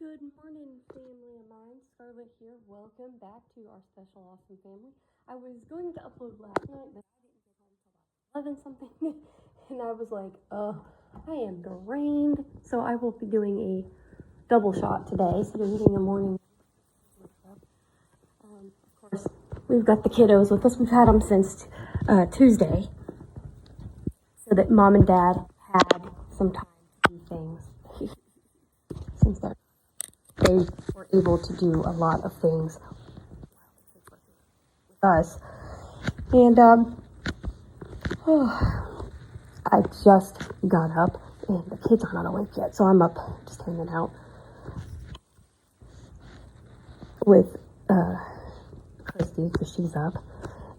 Good morning, family of mine. Scarlet here. Welcome back to our special awesome family. I was going to upload last night, but I didn't get home till about 11 something. And I was like, I am drained. So I will be doing a double shot today. So you're eating a morning. Of course, we've got the kiddos with us. We've had them since Tuesday. So that mom and dad had some time to do things. Since they were able to do a lot of things with us. And I just got up, and the kids are not awake yet, so I'm up just hanging out with Christy because she's up.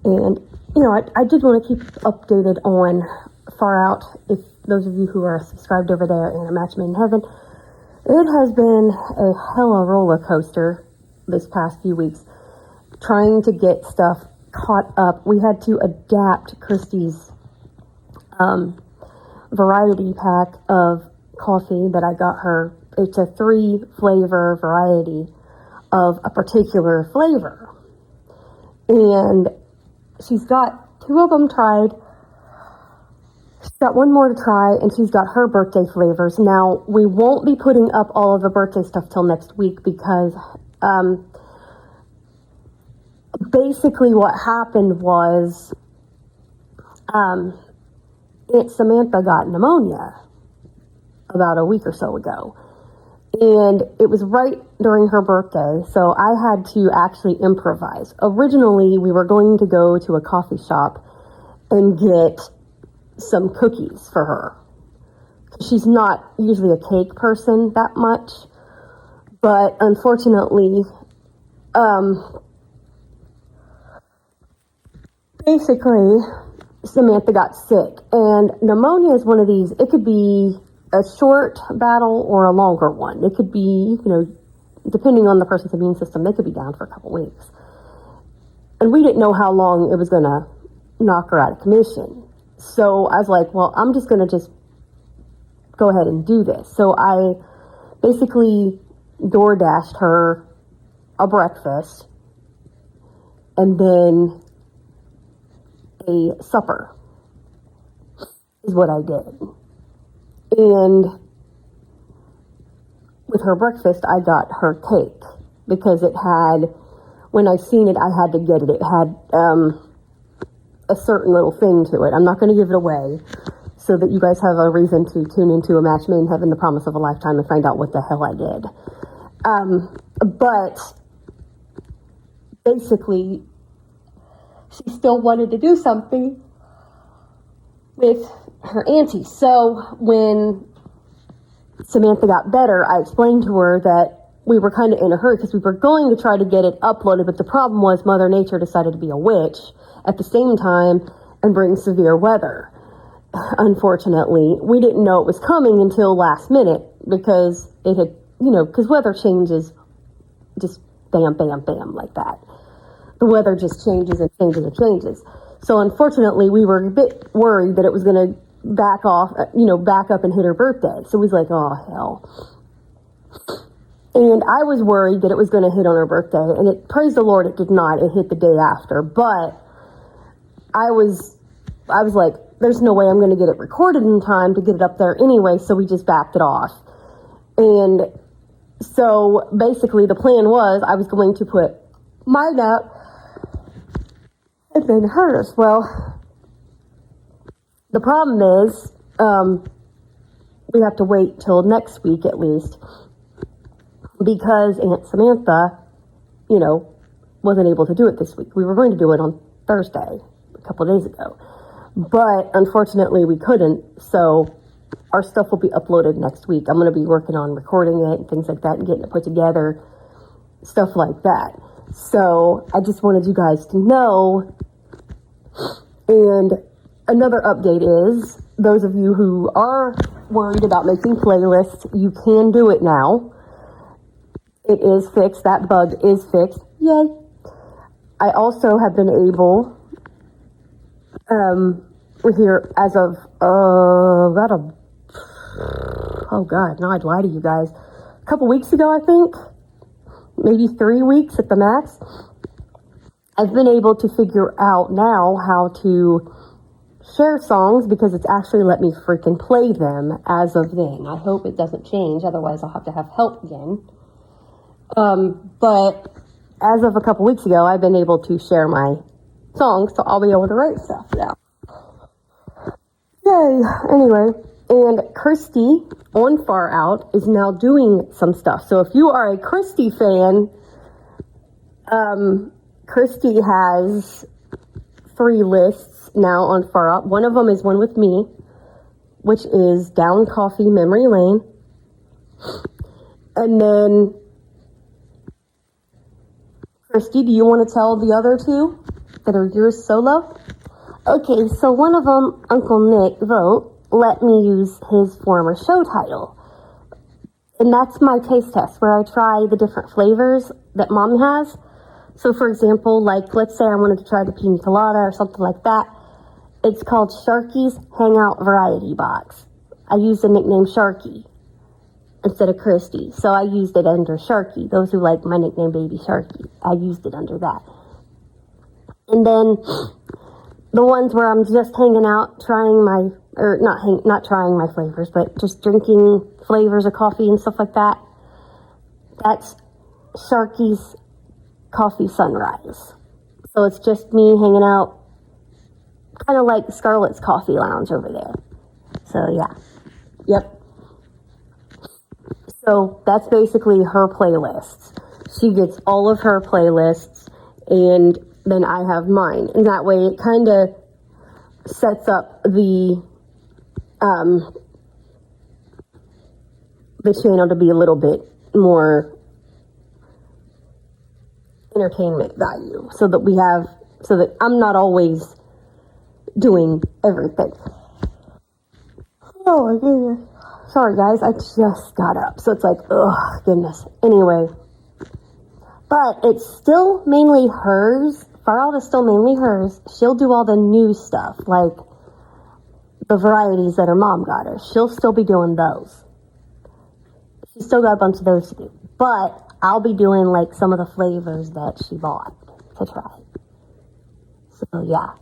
And I did want to keep updated on Far Out. If those of you who are subscribed over there and A Match Made in Heaven, it has been a hella roller coaster this past few weeks, trying to get stuff caught up. We had to adapt Christy's variety pack of coffee that I got her. It's a 3-flavor variety of a particular flavor. And she's got 2 of them tried. She's got 1 more to try, and she's got her birthday flavors. Now, we won't be putting up all of the birthday stuff till next week because basically what happened was Aunt Samantha got pneumonia about a week or so ago. And it was right during her birthday, so I had to actually improvise. Originally, we were going to go to a coffee shop and get some cookies for her. She's not usually a cake person that much, but unfortunately, basically, Samantha got sick, and pneumonia is one of these. It could be a short battle or a longer one. It could be, depending on the person's immune system, they could be down for a couple weeks. And we didn't know how long it was going to knock her out of commission. So I was like, well, I'm just going to just go ahead and do this. So I basically DoorDashed her a breakfast and then a supper is what I did. And with her breakfast, I got her cake because it had, when I seen it, I had to get it. It had a certain little thing to it. I'm not going to give it away so that you guys have a reason to tune into A Match Made in Heaven, The Promise of a Lifetime, and find out what the hell I did. But basically, she still wanted to do something with her auntie. So when Samantha got better, I explained to her that we were kind of in a hurry because we were going to try to get it uploaded, but the problem was Mother Nature decided to be a witch at the same time and bring severe weather. Unfortunately, we didn't know it was coming until last minute because it had, because weather changes just bam, bam, bam like that. The weather just changes and changes and changes. So unfortunately, we were a bit worried that it was going to back up and hit her birthday. So we was like, oh, hell. And I was worried that it was going to hit on her birthday. And praise the Lord, it did not. It hit the day after. But I was like, there's no way I'm going to get it recorded in time to get it up there anyway. So we just backed it off. And so basically the plan was I was going to put mine up and then hers. Well, the problem is, we have to wait till next week at least because Aunt Samantha, wasn't able to do it this week. We were going to do it on Thursday, a couple of days ago, but unfortunately we couldn't. So our stuff will be uploaded next week. I'm going to be working on recording it and things like that and getting it put together, stuff like that. So I just wanted you guys to know. And another update is, those of you who are worried about making playlists, you can do it now. It is fixed. That bug is fixed. Yay. I also have been able, we're here as of, now I'd lie to you guys, a couple weeks ago, I think, maybe 3 weeks at the max, I've been able to figure out now how to share songs because it's actually let me freaking play them as of then. I hope it doesn't change, otherwise I'll have to have help again. But as of a couple weeks ago, I've been able to share my songs, so I'll be able to write stuff now. Yay! Anyway, and Christy on Far Out is now doing some stuff. So if you are a Christy fan, Christy has 3 lists now on Far Out. One of them is one with me, which is Down Coffee Memory Lane. And then, Christy, do you want to tell the other 2 that are yours solo? Okay, so one of them, Uncle Nick Vogt, let me use his former show title. And that's my taste test, where I try the different flavors that Mom has. So, for example, like, let's say I wanted to try the pina colada or something like that. It's called Sharky's Hangout Variety Box. I used the nickname Sharky instead of Christy. So I used it under Sharky. Those who like my nickname Baby Sharky, I used it under that. And then the ones where I'm just hanging out, trying my, or not trying my flavors, but just drinking flavors of coffee and stuff like that. That's Sharky's Coffee Sunrise. So it's just me hanging out, kind of like Scarlet's Coffee Lounge over there. So yeah. Yep. So that's basically her playlists. She gets all of her playlists, and then I have mine. And that way it kind of sets up the channel to be a little bit more entertainment value, so that I'm not always doing everything. Oh my goodness. Sorry guys, I just got up, so it's like, oh goodness. Anyway, but it's still mainly hers. Far Out is still mainly hers. She'll do all the new stuff, like the varieties that her mom got her. She'll still be doing those. She's still got a bunch of those to do. But I'll be doing like some of the flavors that she bought to try. So yeah.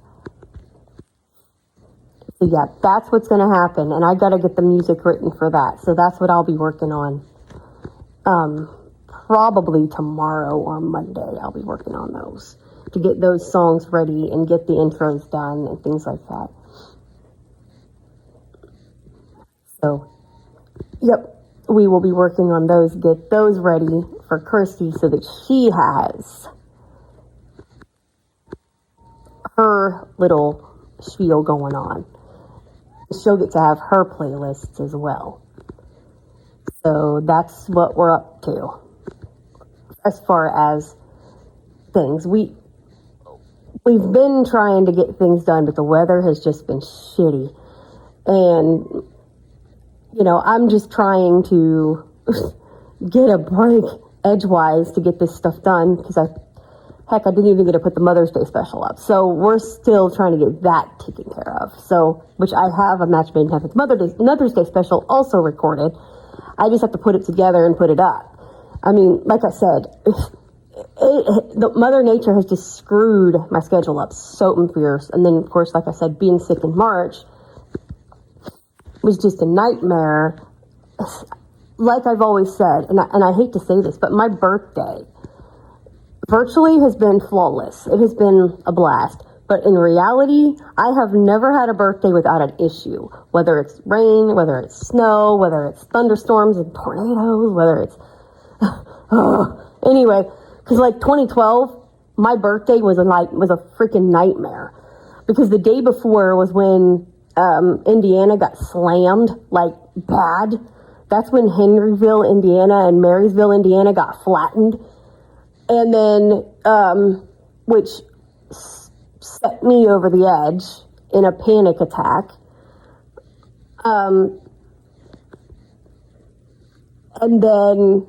So yeah, that's what's going to happen. And I got to get the music written for that. So that's what I'll be working on. Probably tomorrow or Monday I'll be working on those, to get those songs ready and get the intros done and things like that. So, yep, we will be working on those, get those ready for Kirsty so that she has her little spiel going on. She'll get to have her playlists as well. So that's what we're up to as far as things. We've been trying to get things done, but the weather has just been shitty. And, you know, I'm just trying to get a break edgewise to get this stuff done, because I didn't even get to put the Mother's Day special up. So we're still trying to get that taken care of. So, which I have a Match Made in Heaven's Mother's Day special also recorded. I just have to put it together and put it up. I mean, like I said, the Mother Nature has just screwed my schedule up so fierce. And then, of course, like I said, being sick in March was just a nightmare. Like I've always said, and I hate to say this, but my birthday virtually has been flawless. It has been a blast. But in reality, I have never had a birthday without an issue. Whether it's rain, whether it's snow, whether it's thunderstorms and tornadoes, whether it's... Anyway, because like 2012, my birthday was a freaking nightmare. Because the day before was when Indiana got slammed, like bad. That's when Henryville, Indiana and Marysville, Indiana got flattened. And then, which set me over the edge in a panic attack. And then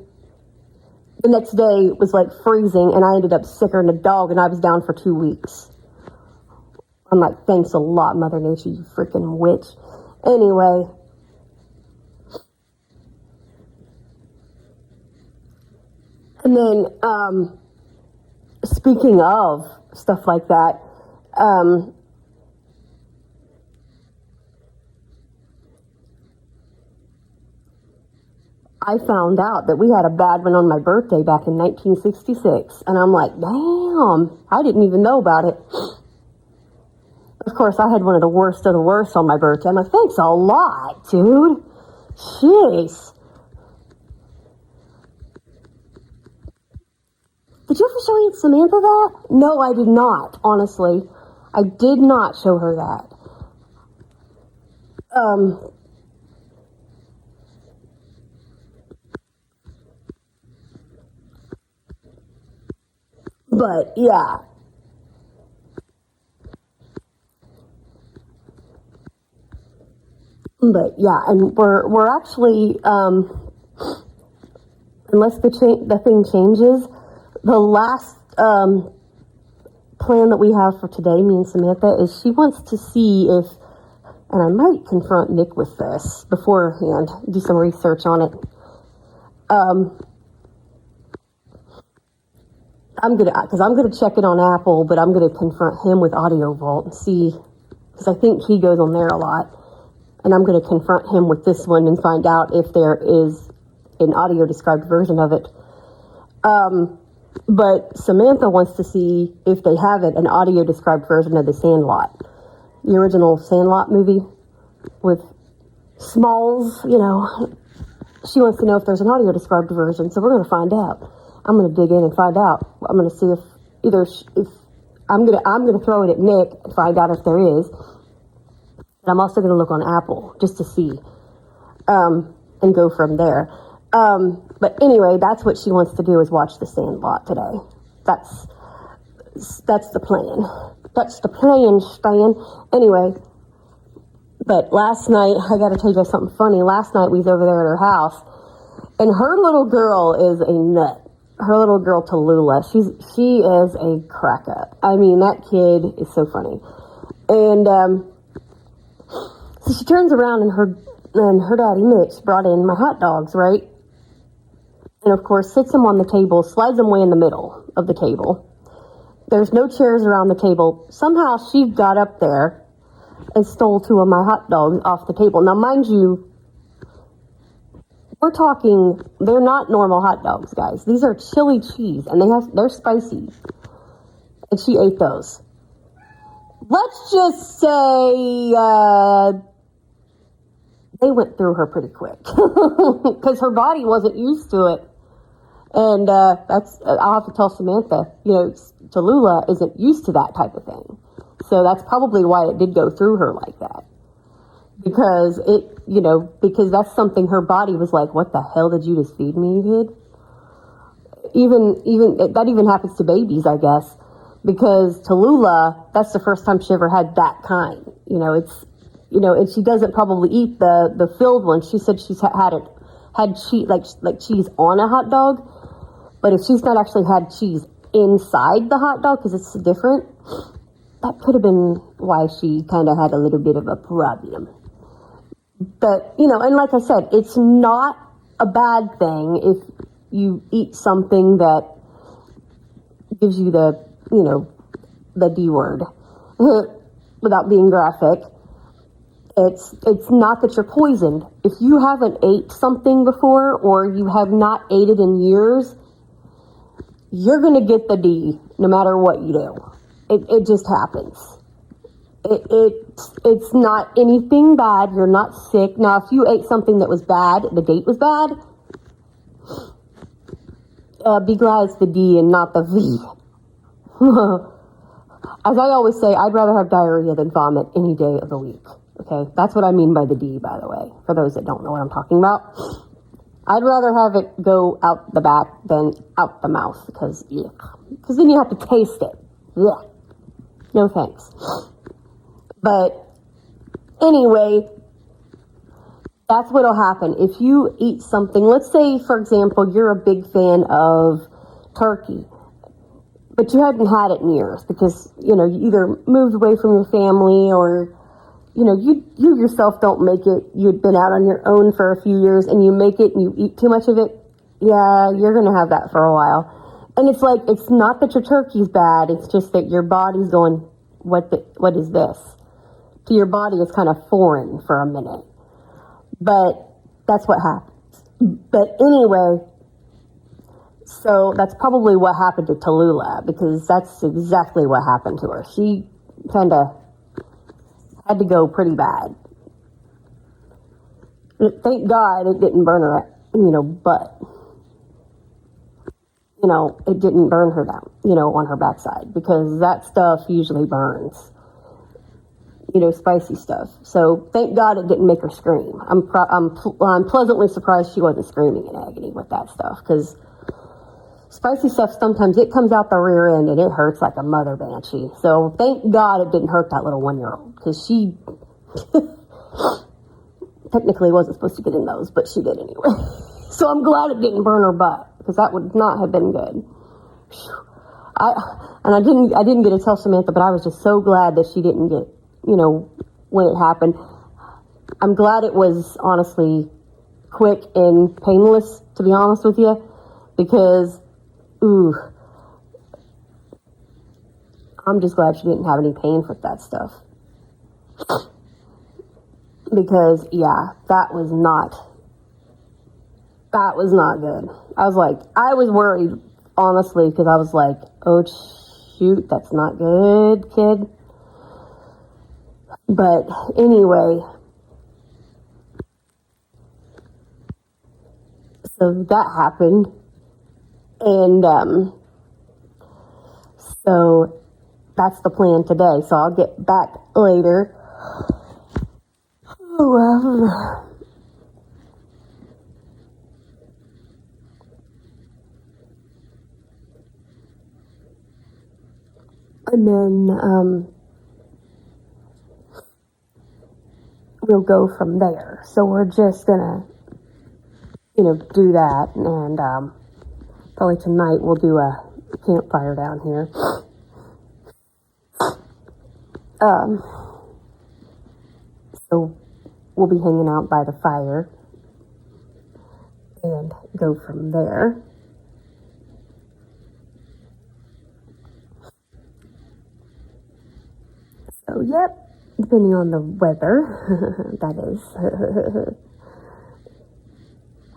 the next day was like freezing, and I ended up sicker than a dog, and I was down for 2 weeks. I'm like, thanks a lot, Mother Nature, you freaking witch. Anyway. And then, speaking of stuff like that, I found out that we had a bad one on my birthday back in 1966. And I'm like, damn, I didn't even know about it. Of course, I had one of the worst on my birthday. I'm like, thanks a lot, dude. Jeez. Did you ever show Aunt Samantha that? No, I did not, honestly. I did not show her that. But yeah. But yeah, and we're actually, unless the thing changes, the last plan that we have for today, me and Samantha, is she wants to see if, and I might confront Nick with this beforehand, do some research on it. I'm gonna check it on Apple, but I'm gonna confront him with Audio Vault and see, because I think he goes on there a lot, and I'm gonna confront him with this one and find out if there is an audio described version of it. But Samantha wants to see if they have it, an audio described version of The Sandlot, the original Sandlot movie with Smalls, you know. She wants to know if there's an audio described version, so we're going to find out. I'm going to dig in and find out. I'm going to see if I'm going to throw it at Nick and find out if there is. And I'm also going to look on Apple just to see, and go from there. But anyway, that's what she wants to do, is watch The Sandlot today. That's the plan. That's the plan, Stan. Anyway, but last night, I gotta tell you something funny. Last night we was over there at her house, and her little girl is a nut. Her little girl, Tallulah, she is a crack up. I mean, that kid is so funny. And, so she turns around and her daddy, Mitch, brought in my hot dogs, right? And of course, sits them on the table, slides them way in the middle of the table. There's no chairs around the table. Somehow she got up there and stole 2 of my hot dogs off the table. Now, mind you, we're talking, they're not normal hot dogs, guys. These are chili cheese, and they're spicy. And she ate those. Let's just say, they went through her pretty quick because her body wasn't used to it. And I'll have to tell Samantha, Tallulah isn't used to that type of thing. So that's probably why it did go through her like that. Because because that's something her body was like, what the hell did you just feed me, kid? That even happens to babies, I guess. Because Tallulah, that's the first time she ever had that kind. And she doesn't probably eat the filled one. She said she's had cheese, like cheese on a hot dog. But if she's not actually had cheese inside the hot dog, because it's different, that could have been why she kind of had a little bit of a problem. But, and like I said, it's not a bad thing if you eat something that gives you the D word, without being graphic. It's not that you're poisoned. If you haven't ate something before, or you have not ate it in years, you're going to get the D no matter what you do. It just happens. It's not anything bad. You're not sick. Now, if you ate something that was bad, the date was bad, be glad it's the D and not the V. As I always say, I'd rather have diarrhea than vomit any day of the week. Okay, that's what I mean by the D, by the way, for those that don't know what I'm talking about. I'd rather have it go out the back than out the mouth, because then you have to taste it. Yeah. No thanks. But anyway, that's what'll happen. If you eat something, let's say, for example, you're a big fan of turkey, but you hadn't had it in years because, you either moved away from your family, or you yourself don't make it. You'd been out on your own for a few years and you make it and you eat too much of it. yeah, you're going to have that for a while. And it's like, it's not that your turkey's bad. It's just that your body's going, what is this? To your body, it's kind of foreign for a minute. But that's what happens. But anyway, so that's probably what happened to Tallulah, because that's exactly what happened to her. She kind of had to go pretty bad. Thank God it didn't burn her, butt. It didn't burn her down, on her backside, because that stuff usually burns, spicy stuff. So thank God it didn't make her scream. I'm pleasantly surprised she wasn't screaming in agony with that stuff, because spicy stuff, sometimes it comes out the rear end and it hurts like a mother banshee. So thank God it didn't hurt that little 1-year-old, because she technically wasn't supposed to get in those, but she did anyway. So I'm glad it didn't burn her butt, because that would not have been good. I didn't get to tell Samantha, but I was just so glad that she didn't get, when it happened. I'm glad it was honestly quick and painless, to be honest with you, because, I'm just glad she didn't have any pain with that stuff. Because, yeah, that was not good. I was worried, honestly, because I was like, oh, shoot, that's not good, kid. But anyway, so that happened. And so that's the plan today. So I'll get back later. Oh, well. And then we'll go from there. So we're just gonna, do that. And probably tonight we'll do a campfire down here. So we'll be hanging out by the fire and go from there. So, yep, depending on the weather, that is.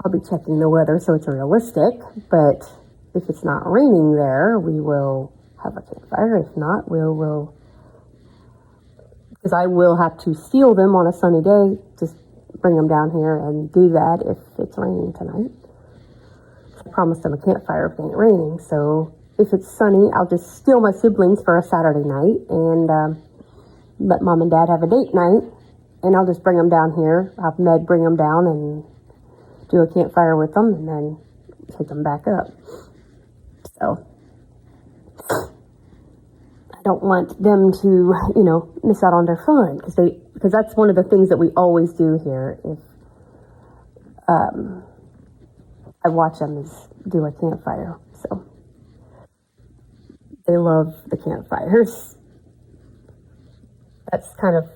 I'll be checking the weather so it's realistic, but if it's not raining there, we will have a campfire. If not, we'll because I will have to steal them on a sunny day, just bring them down here and do that if it's raining tonight. I promised them a campfire if it ain't raining, so if it's sunny, I'll just steal my siblings for a Saturday night and let Mom and Dad have a date night, and I'll just bring them down here. I'll have Ned bring them down and do a campfire with them, and then take them back up. So I don't want them to, miss out on their fun, because that's one of the things that we always do here. If I watch them is do a campfire, so they love the campfires. That's kind of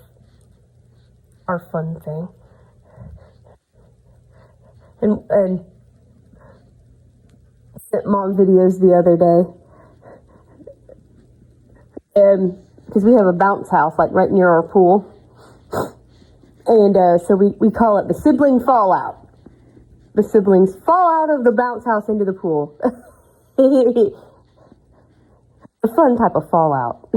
our fun thing. And sent Mom videos the other day. And because we have a bounce house like right near our pool. And so we call it the sibling fallout. The siblings fall out of the bounce house into the pool. A fun type of fallout.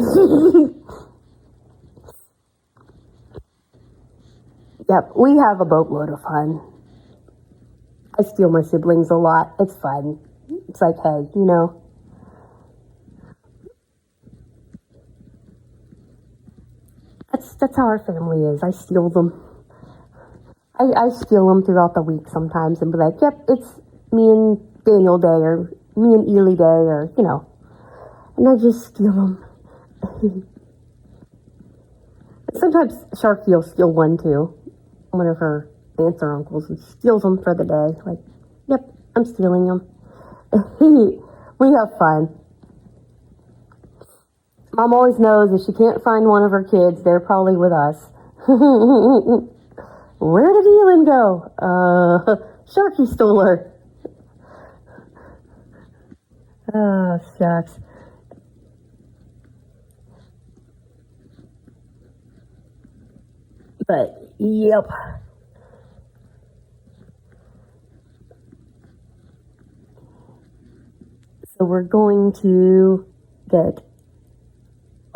Yep, we have a boatload of fun. I steal my siblings a lot. It's fun. It's like, hey, That's how our family is. I steal them. I steal them throughout the week sometimes and be like, yep, it's me and Daniel Day or me and Ely Day or, and I just steal them. Sometimes Sharky will steal one too. One of her aunts or uncles and steals them for the day. Like, yep, I'm stealing them. We have fun. Mom always knows if she can't find one of her kids, they're probably with us. Where did Elin go? Sharky stole her. Oh, shucks. But, yep. So we're going to get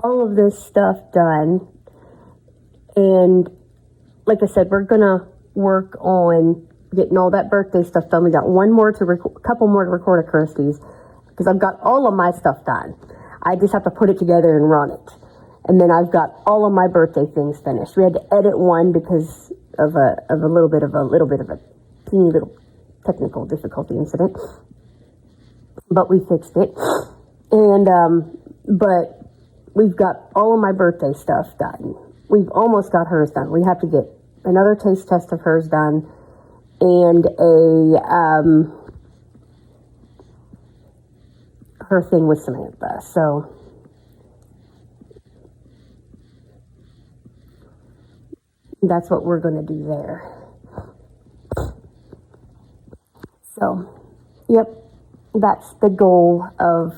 all of this stuff done. And like I said, we're going to work on getting all that birthday stuff done. We got a couple more to record at Kirsty's, because I've got all of my stuff done. I just have to put it together and run it. And then I've got all of my birthday things finished. We had to edit one because of a little bit of a teeny little technical difficulty incident, but we fixed it. And but we've got all of my birthday stuff done. We've almost got hers done. We have to get another taste test of hers done, and her thing with Samantha. So that's what we're going to do there. So, yep, that's the goal of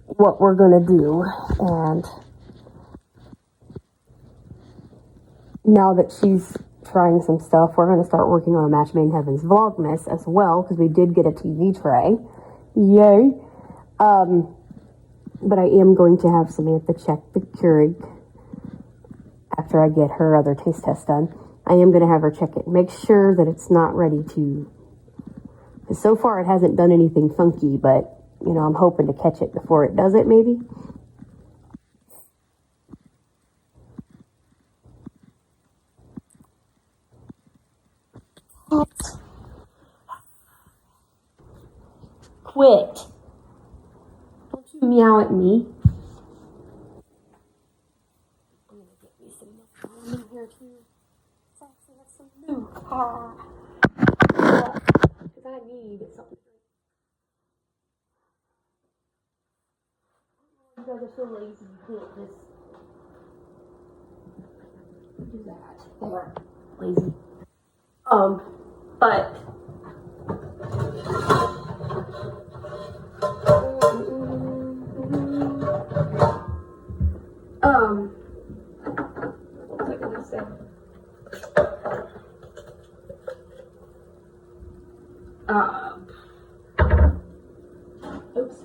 what we're going to do. And now that she's trying some stuff, we're going to start working on a Match Made in Heaven's Vlogmas as well, because we did get a TV tray. Yay! But I am going to have Samantha check the Keurig after I get her other taste test done. I am going to have her check it, make sure that it's not ready to, because so far it hasn't done anything funky, but you know, I'm hoping to catch it before it does it, maybe. Quit. Don't you meow at me. I'm going to get me some milk in here too. So I can have some milk. Because I need something. You guys are so lazy, you can't just do that. They're lazy. But what was I gonna say? Oops.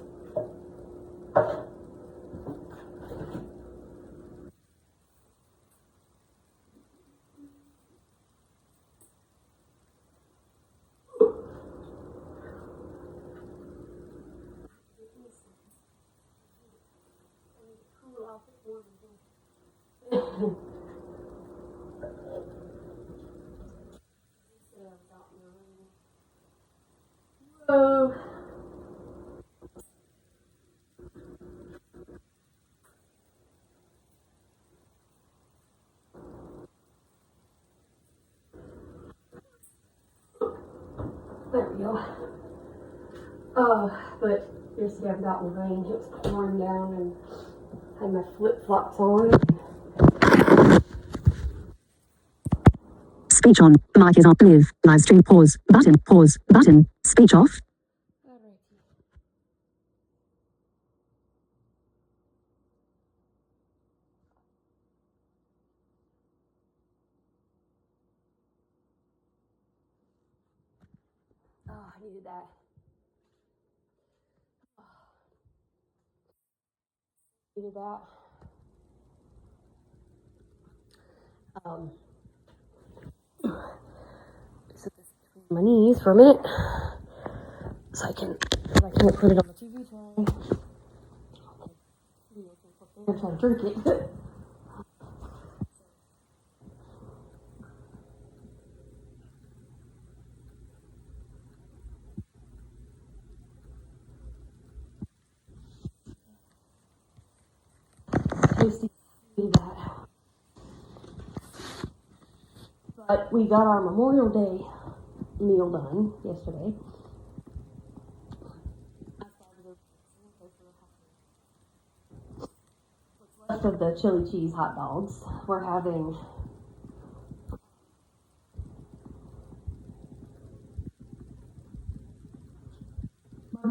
Oh. There we go. But yesterday I got in the rain. It was pouring down and had my flip-flops on. Speech on. Mic is on. Live. Live stream. Pause. Button. Pause. Button. Speech off. Oh, I needed that. Needed that. Sit this between my knees for a minute, so I can't put it on the TV tray. I'm trying to drink it. Tasty. Needed that. But we got our Memorial Day meal done yesterday. Left of the chili cheese hot dogs, we're having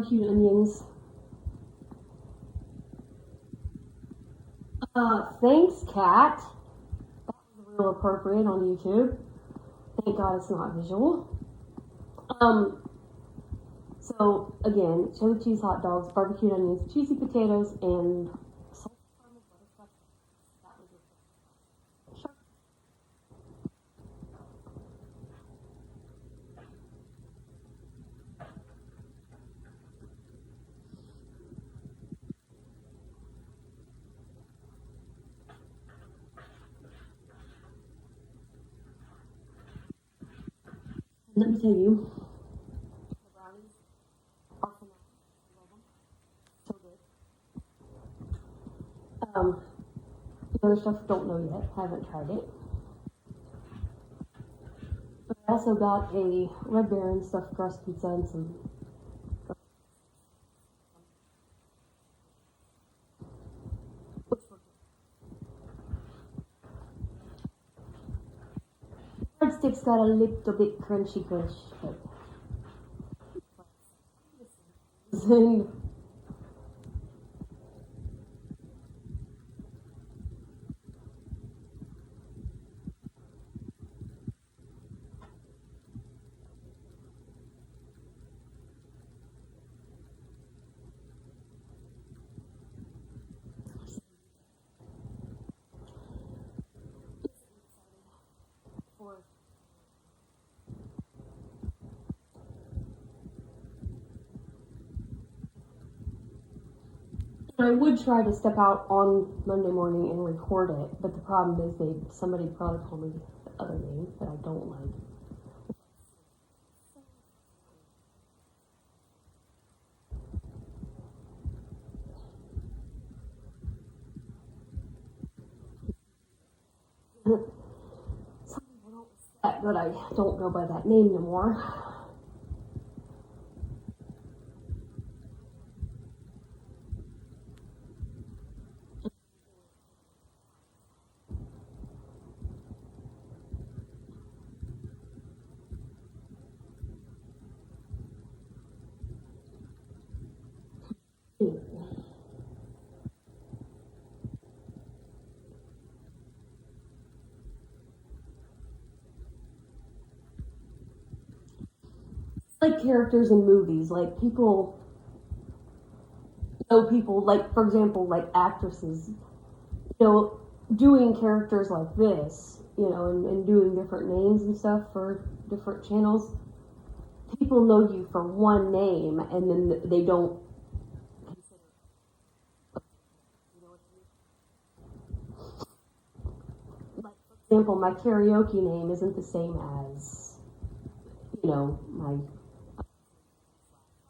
barbecued onions. Thanks, Kat. That was real appropriate on YouTube. Thank God it's not visual. So again, chili cheese hot dogs, barbecued onions, cheesy potatoes, and salted caramel butterscotch. That was your sure. Let me tell you, the brownies are phenomenal. I love them. So good. The other stuff don't know yet. Haven't tried it. But I also got a Red Baron stuffed crust pizza and some. Breadsticks got a little bit crunchy crunch. And I would try to step out on Monday morning and record it, but the problem is somebody probably called me the other name that I don't like. Some people don't respect that I don't go by that name no more. Like characters in movies, like people know people, like for example, like actresses, doing characters like this, and doing different names and stuff for different channels. People know you for one name, and then they don't consider. Like for example, my karaoke name isn't the same as, my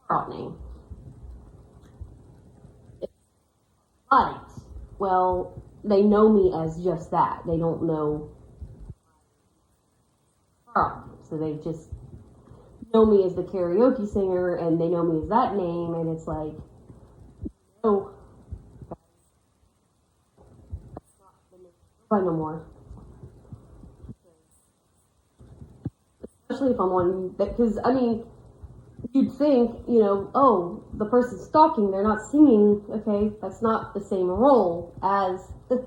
art name. But well, they know me as just that. They don't know art, so they just know me as the karaoke singer, and they know me as that name, and it's like, oh, that's not the name I go by no more. Especially if I'm on, because I mean, you'd think, oh, the person's stalking, they're not singing. Okay, that's not the same role as. They're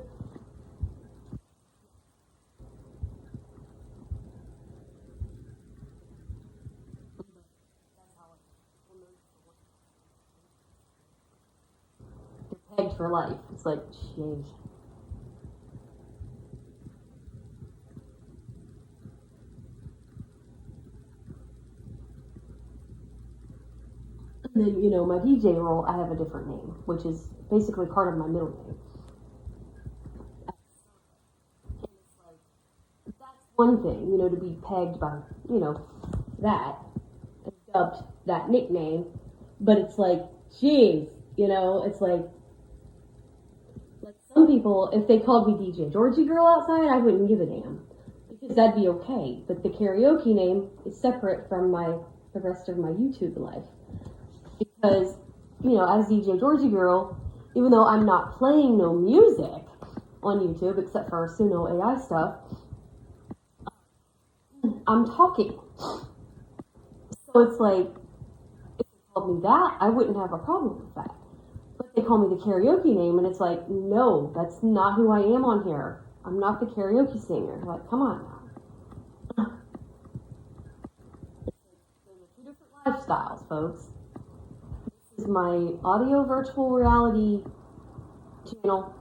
pegged for life. It's like, jeez. And then, my DJ role, I have a different name, which is basically part of my middle name. And it's like, that's one thing, to be pegged by, that, and dubbed that nickname. But it's like, jeez, it's like some people, if they called me DJ Georgie Girl outside, I wouldn't give a damn. Because that'd be okay. But the karaoke name is separate from the rest of my YouTube life. Because, as DJ Georgie Girl, even though I'm not playing no music on YouTube, except for Suno AI stuff, I'm talking. So it's like, it's called me that, I wouldn't have a problem with that. But they call me the karaoke name, and it's like, no, that's not who I am on here. I'm not the karaoke singer. Like, come on now. There's two different lifestyles, folks. This is my audio virtual reality channel.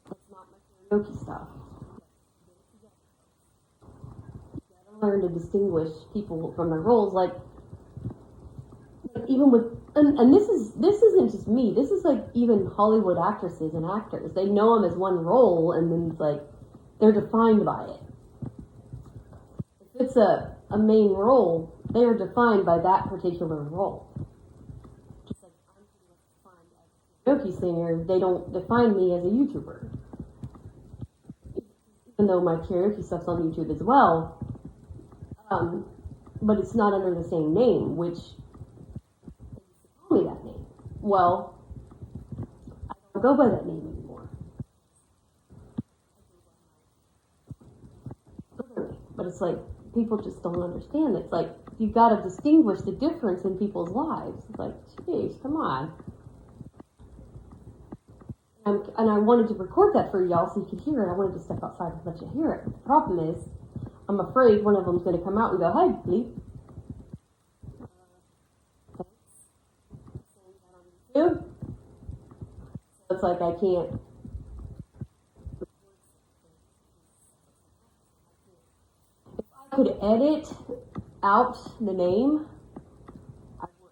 That's not my karaoke stuff. You gotta learn to distinguish people from their roles. Like even with, and this isn't just me. This is like even Hollywood actresses and actors. They know them as one role, and then it's like they're defined by it. If it's a main role, they are defined by that particular role. Just like I'm defined as a karaoke singer, they don't define me as a YouTuber. Even though my karaoke stuff's on YouTube as well, but it's not under the same name, which me that name. Well, I don't go by that name anymore. But it's like people just don't understand. It's like you got to distinguish the difference in people's lives. It's like, geez, come on. And I wanted to record that for y'all so you could hear it. I wanted to step outside and let you hear it. But the problem is, I'm afraid one of them's going to come out and go, "Hey, bleep." So it's like I can't. If I could edit out the name, I would.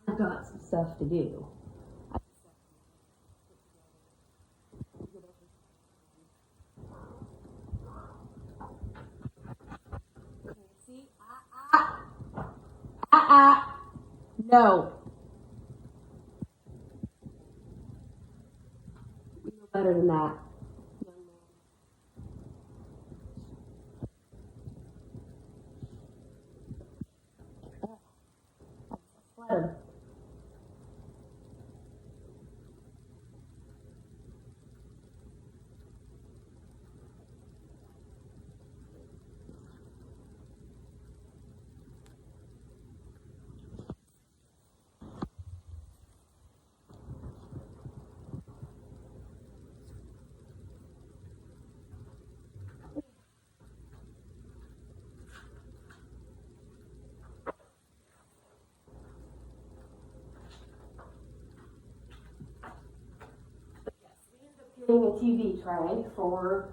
I've got some stuff to do. See? No. You know better than that. Sweater. Getting a TV tray for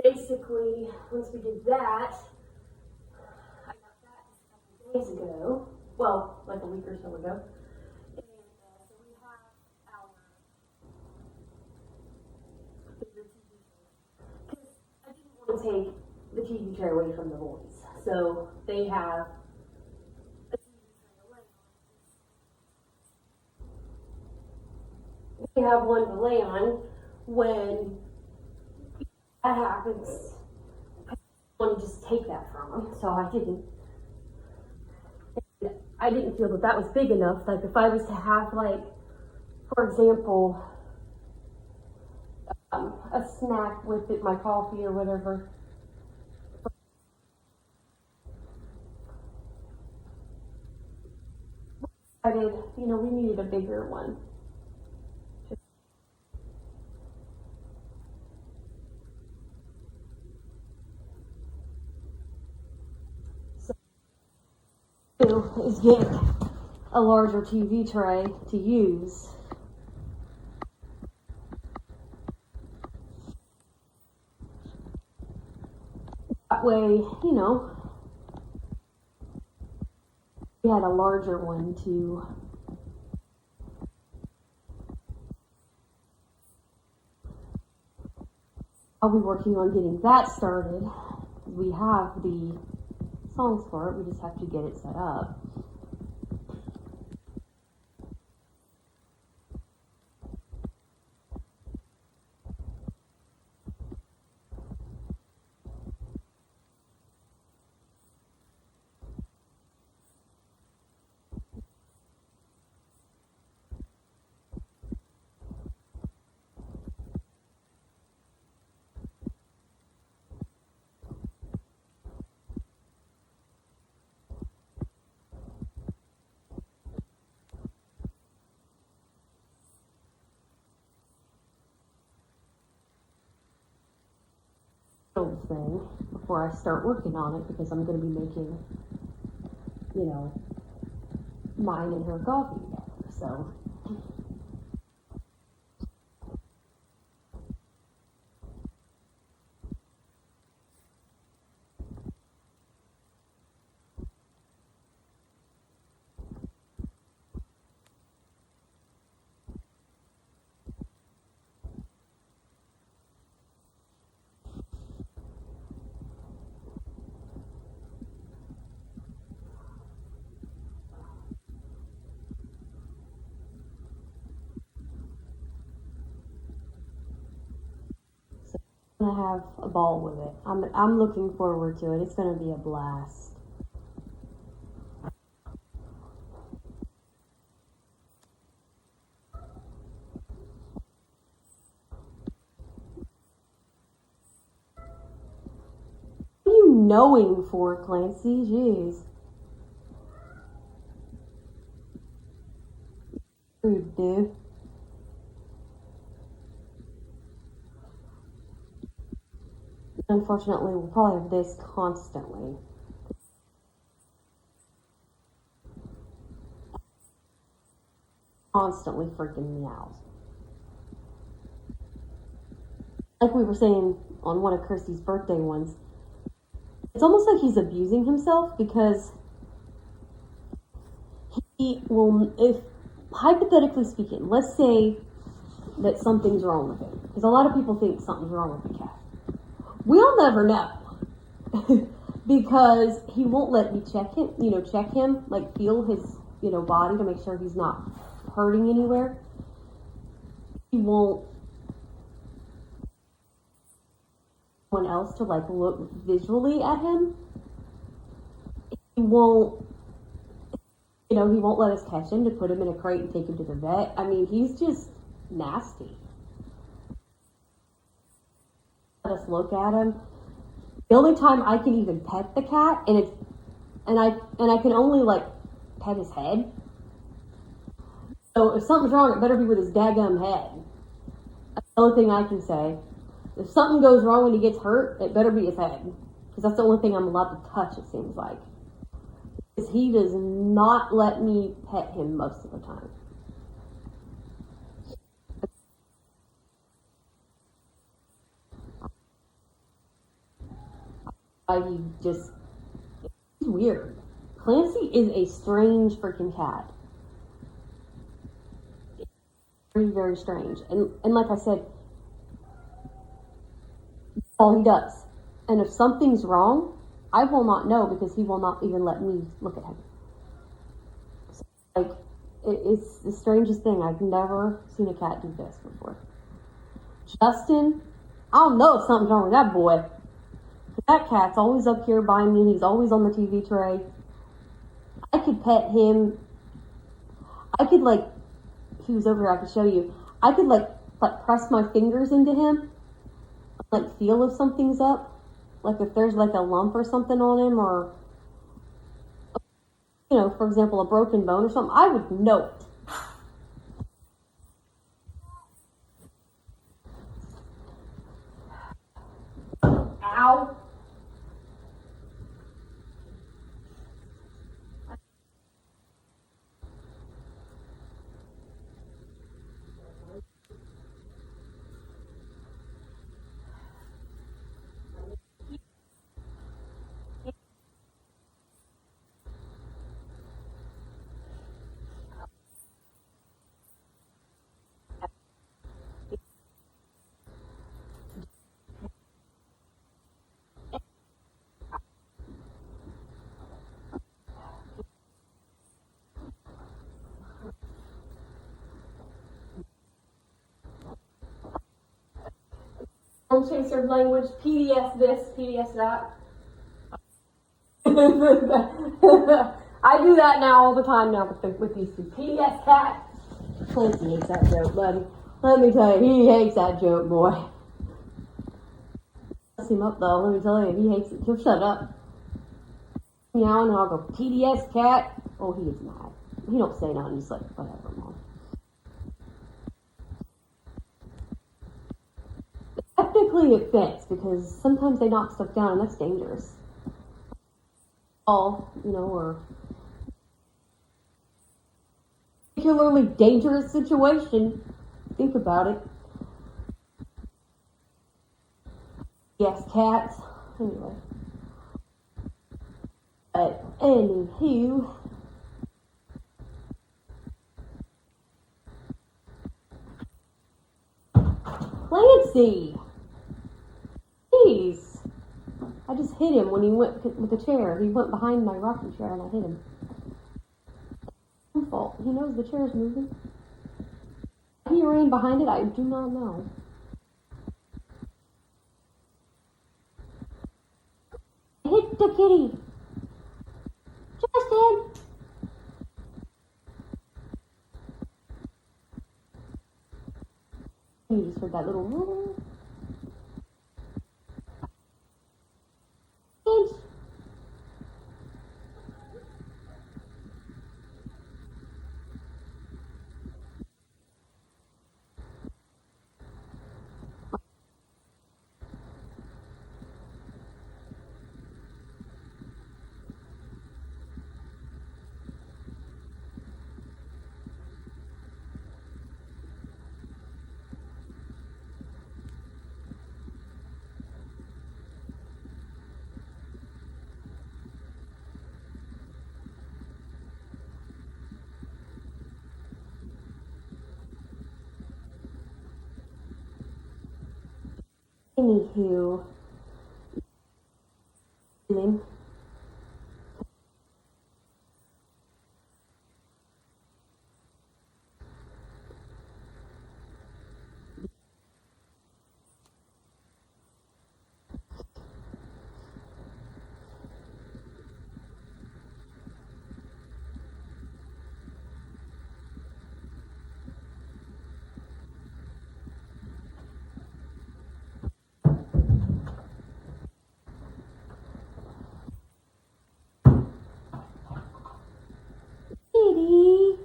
basically, once we did that, I got that just a couple days ago. Well, like a week or so ago. And so we have our bigger TV tray. Because I didn't want to take the TV tray away from the boys. So they have a TV tray to lay on. They have one to lay on when that happens. I want to just take that from them, so I didn't. I didn't feel that was big enough. Like if I was to have, like, for example, a snack with it, my coffee or whatever. I did, we needed a bigger one. So, is get a larger TV tray to use. That way, we had a larger one to I'll be working on getting that started. We have the songs for it, we just have to get it set up. Thing before I start working on it because I'm going to be making, mine and her coffee together. So I'm going to have a ball with it. I'm looking forward to it. It's going to be a blast. What are you knowing for, Clancy? Jeez. Rude, dude. Unfortunately, we'll probably have this constantly. Constantly freaking me out. Like we were saying on one of Kirsty's birthday ones, it's almost like he's abusing himself because he will, if hypothetically speaking, let's say that something's wrong with him, because a lot of people think something's wrong with the cat. We'll never know because he won't let me check him, like feel his, body to make sure he's not hurting anywhere. He won't want anyone else to like look visually at him. He won't, he won't let us catch him to put him in a crate and take him to the vet. I mean, he's just nasty. Let us look at him. The only time I can even pet the cat, and I can only like pet his head. So if something's wrong, it better be with his daggum head. That's the only thing I can say. If something goes wrong when he gets hurt, it better be his head, because that's the only thing I'm allowed to touch. It seems like, because he does not let me pet him most of the time. He's weird. Clancy is a strange freaking cat. Very, very strange. And like I said, that's all he does. And if something's wrong, I will not know because he will not even let me look at him. So, like, it's the strangest thing. I've never seen a cat do this before. Justin, I don't know if something's wrong with that boy. That cat's always up here by me. He's always on the TV tray. I could pet him. I could he was over here, I could show you. I could press my fingers into him like feel if something's up, like if there's like a lump or something on him, or for example, a broken bone or something, I would know it. Ow. Chaser language, PDS this, PDS that. I do that now all the time now with these two. PDS cat. Clancy hates that joke, buddy. Let me tell you, he hates that joke, boy. Mess him up though, let me tell you, he hates it. He'll shut up. Meow, and I'll go, PDS cat. Oh, he gets mad. He don't say nothing, he's like, whatever, mom. Technically it fits, because sometimes they knock stuff down and that's dangerous. Or particularly dangerous situation. Think about it. Yes, cats. Anyway. But anywho. Clancy! Jeez. I just hit him when he went with the chair. He went behind my rocking chair and I hit him. His fault. He knows the chair's moving. He ran behind it, I do not know. Hit the kitty. Justin! You just heard that little inch. Anywho. Kitty.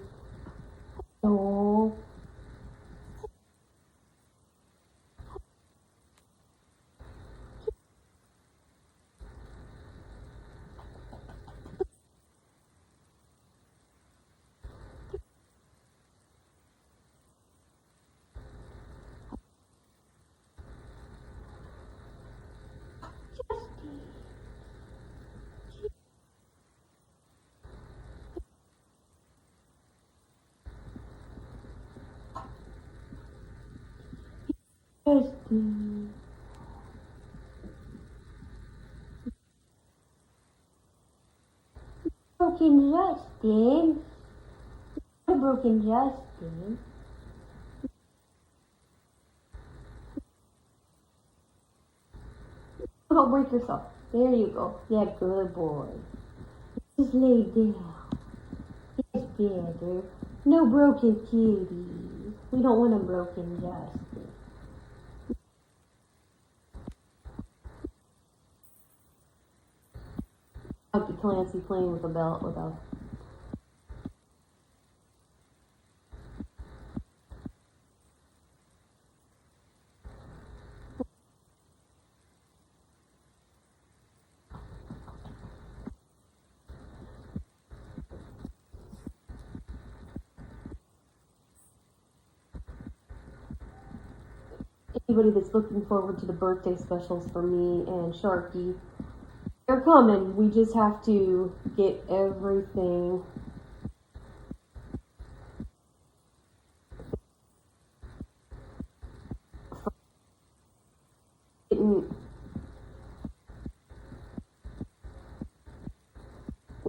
Oh. Justin. Broken Justin. Broken Justin. Don't break yourself. There you go. Yeah, good boy. Just lay down. It's better. No broken kitty. We don't want a broken Justin. Clancy playing with a belt with a. Anybody that's looking forward to the birthday specials for me and Sharky, they're coming. We just have to get everything.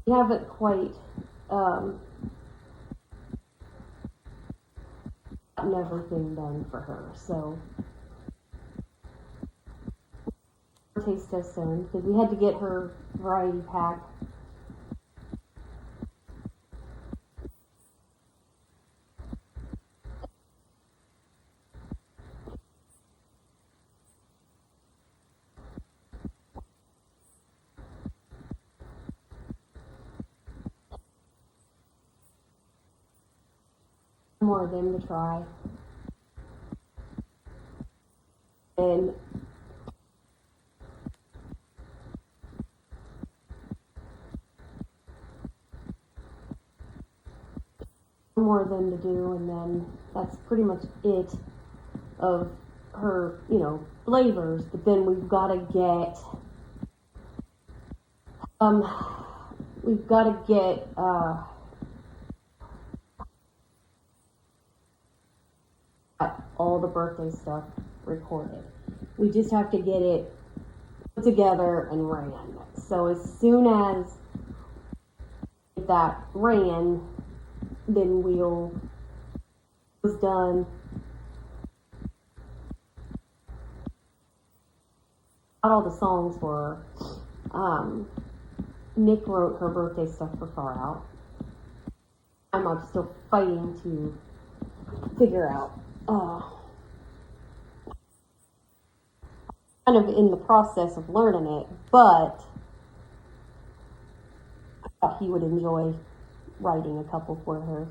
We haven't quite gotten everything done for her, so taste test soon because we had to get her variety pack. More of them to try. And more of them to do, and then that's pretty much it of her, flavors. But then we've got to get all the birthday stuff recorded. We just have to get it put together and ran. So as soon as that ran, then was done. Got all the songs for her. Nick wrote her birthday stuff for Far Out. I'm still fighting to figure out. Kind of in the process of learning it, but I thought he would enjoy writing a couple for her.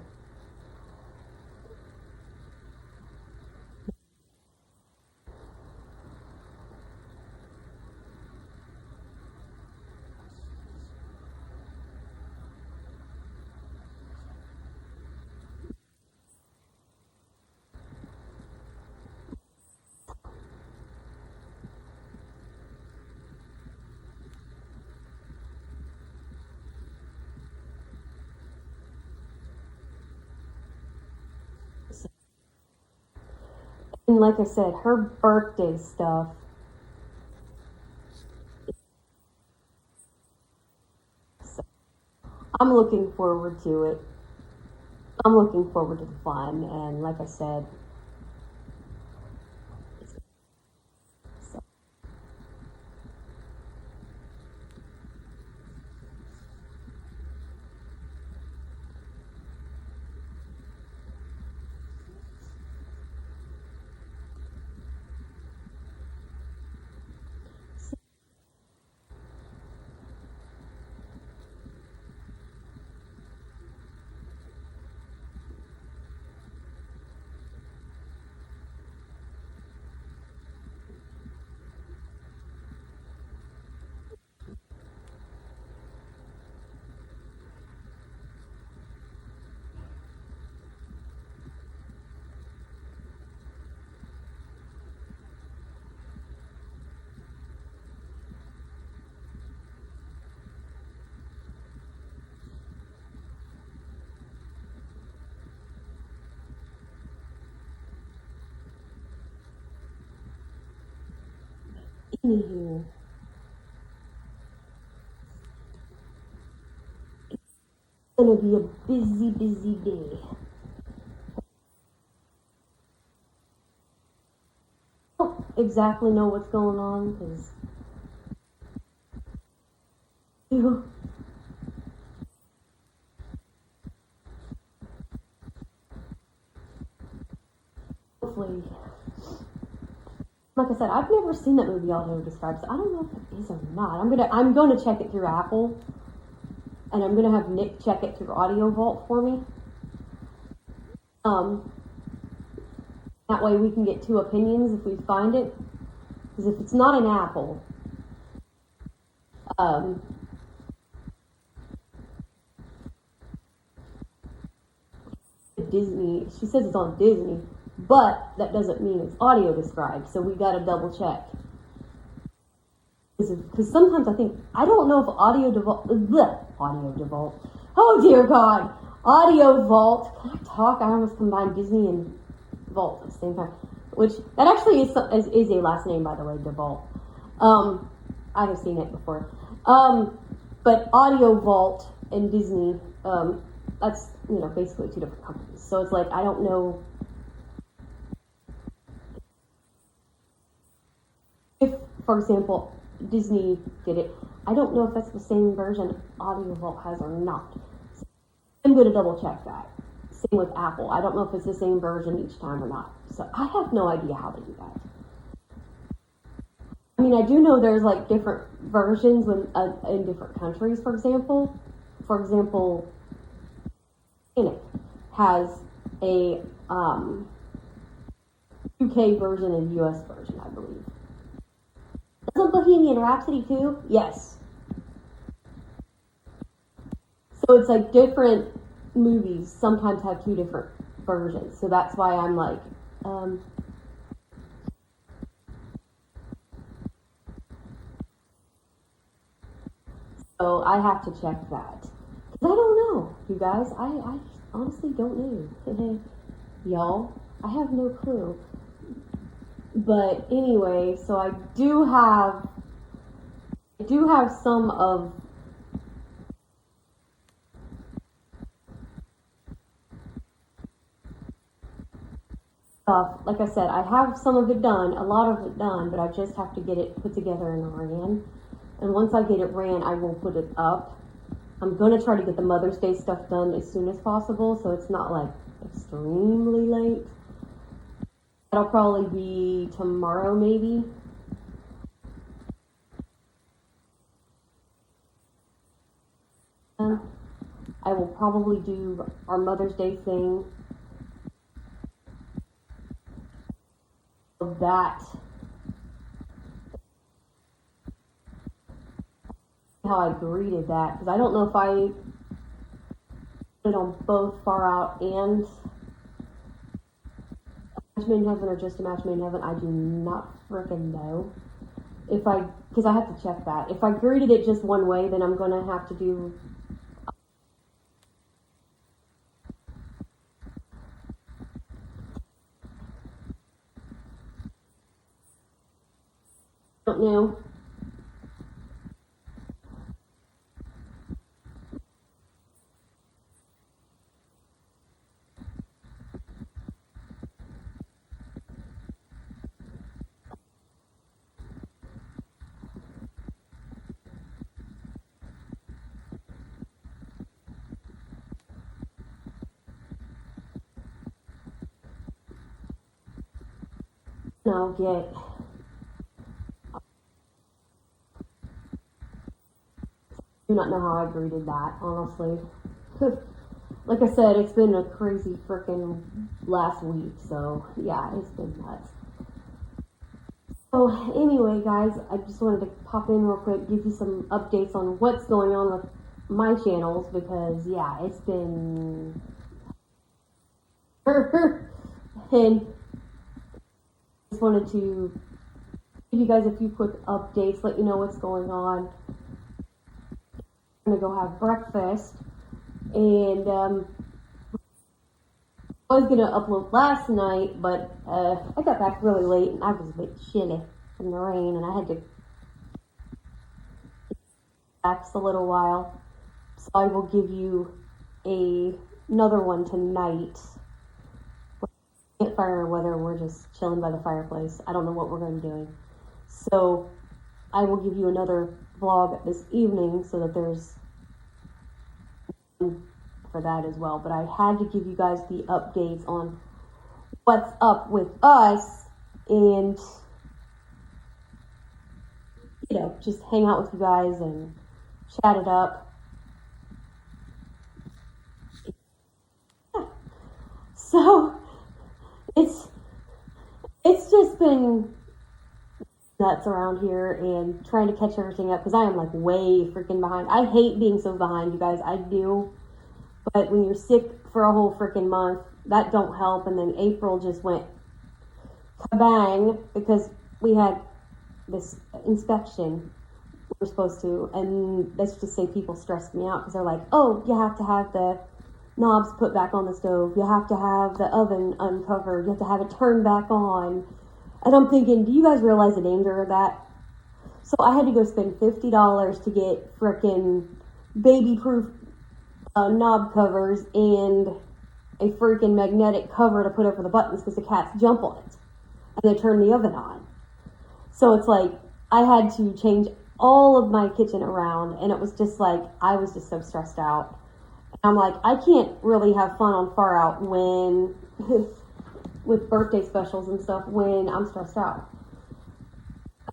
And like I said, her birthday stuff. I'm looking forward to it. I'm looking forward to the fun, and like I said, anywho, it's gonna be a busy, busy day. I don't exactly know what's going on because hopefully, like I said, I've never seen that movie Audio Describes. I don't know if it is or not. I'm gonna check it through Apple and I'm gonna have Nick check it through Audio Vault for me. That way we can get two opinions if we find it. Because if it's not an Apple, Disney, she says it's on Disney, but that doesn't mean it's audio described, so we gotta double check. Because sometimes I don't know if Audio Vault, oh dear God, Audio Vault, can I talk? I almost combined Disney and Vault at the same time, which, that actually is a last name, by the way, DeVault. I have seen it before. But Audio Vault and Disney, that's, basically two different companies. So it's like, I don't know if, for example, Disney did it. I don't know if that's the same version Audio Vault has or not. So I'm going to double check that. Same with Apple. I don't know if it's the same version each time or not. So I have no idea how to do that. I mean, I do know there's like different versions in different countries, for example. For example, it has a UK version and US version, I believe. Doesn't Bohemian Rhapsody too? Yes. So it's like different movies sometimes have two different versions. So that's why I'm like, so I have to check that. Because I don't know, you guys. I honestly don't know. Y'all, I have no clue. But anyway, so I do have some of stuff. Like I said, I have some of it done, a lot of it done, but I just have to get it put together in a ran. And once I get it ran, I will put it up. I'm going to try to get the Mother's Day stuff done as soon as possible, so it's not like extremely late. That'll probably be tomorrow, maybe. I will probably do our Mother's Day thing of that. How I greeted that, because I don't know if I put it on both Far Out and Match Made in Heaven or just a Match Made in Heaven. I do not frickin' know. Because I have to check that. If I greeted it just one way, then I'm gonna have to do I don't know. I'll get do not know how I greeted that, honestly. Like I said, it's been a crazy freaking last week, so yeah, it's been nuts. So anyway, guys, I just wanted to pop in real quick, give you some updates on what's going on with my channels, because yeah, it's been and just wanted to give you guys a few quick updates, let you know what's going on. I'm gonna go have breakfast, and I was gonna upload last night, but I got back really late and I was a bit chilly from the rain, and I had to relax a little while. So I will give you another one tonight. Campfire, or whether we're just chilling by the fireplace. I don't know what we're going to be doing. So I will give you another vlog this evening so that there's for that as well. But I had to give you guys the updates on what's up with us and, just hang out with you guys and chat it up. So it's just been nuts around here and trying to catch everything up because I am like way freaking behind. I hate being so behind, you guys. I do. But when you're sick for a whole freaking month, that don't help. And then April just went kabang because we had this inspection we're supposed to, and let's just say people stressed me out because they're like, oh, you have to have the knobs put back on the stove, you have to have the oven uncovered, you have to have it turned back on. And I'm thinking, do you guys realize the danger of that? So I had to go spend $50 to get frickin' baby-proof knob covers and a freaking magnetic cover to put over the buttons because the cats jump on it and they turn the oven on. So it's like I had to change all of my kitchen around, and it was just like I was just so stressed out. And I'm like, I can't really have fun on Far Out when with birthday specials and stuff when I'm stressed out.